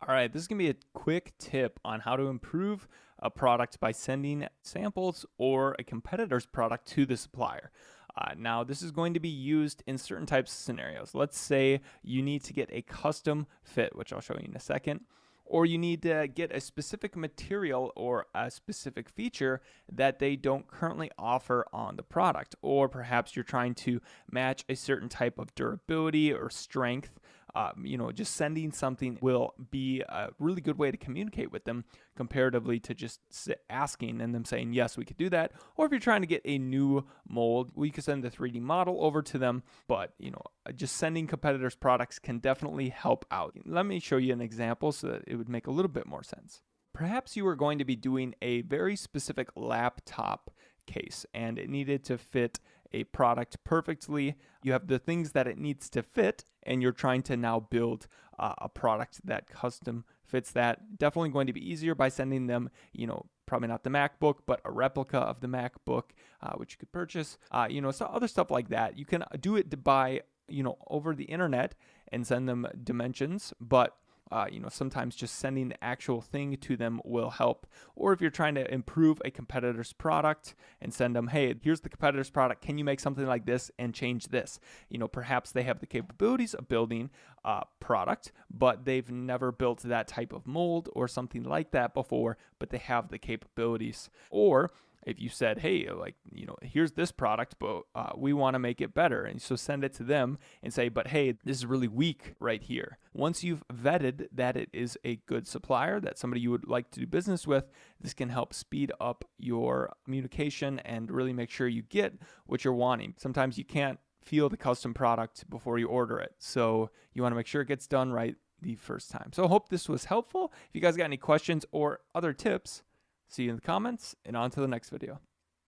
All right, this is going to be a quick tip on how to improve a product by sending samples or a competitor's product to the supplier. Now, this is going to be used in certain types of scenarios. Let's say you need to get a custom fit, which I'll show you in a second, or you need to get a specific material or a specific feature that they don't currently offer on the product, or perhaps you're trying to match a certain type of durability or strength. Just sending something will be a really good way to communicate with them comparatively to just asking and them saying, yes, we could do that. Or if you're trying to get a new mold, we could send the 3D model over to them. But, just sending competitors' products can definitely help out. Let me show you an example so that it would make a little bit more sense. Perhaps you were going to be doing a very specific laptop case and it needed to fit a product perfectly. You have the things that it needs to fit, and you're trying to now build a product that custom fits that. Definitely going to be easier by sending them, probably not the MacBook, but a replica of the MacBook, which you could purchase. So other stuff like that. You can do it by, over the internet and send them dimensions, but sometimes just sending the actual thing to them will help. Or if you're trying to improve a competitor's product and send them, hey, here's the competitor's product. Can you make something like this and change this? Perhaps they have the capabilities of building a product, but they've never built that type of mold or something like that before, but they have the capabilities. Or if you said, hey, here's this product, but we want to make it better. And so send it to them and say, but hey, this is really weak right here. Once you've vetted that it is a good supplier, that somebody you would like to do business with, this can help speed up your communication and really make sure you get what you're wanting. Sometimes you can't feel the custom product before you order it. So you want to make sure it gets done right the first time. So I hope this was helpful. If you guys got any questions or other tips, see you in the comments and on to the next video.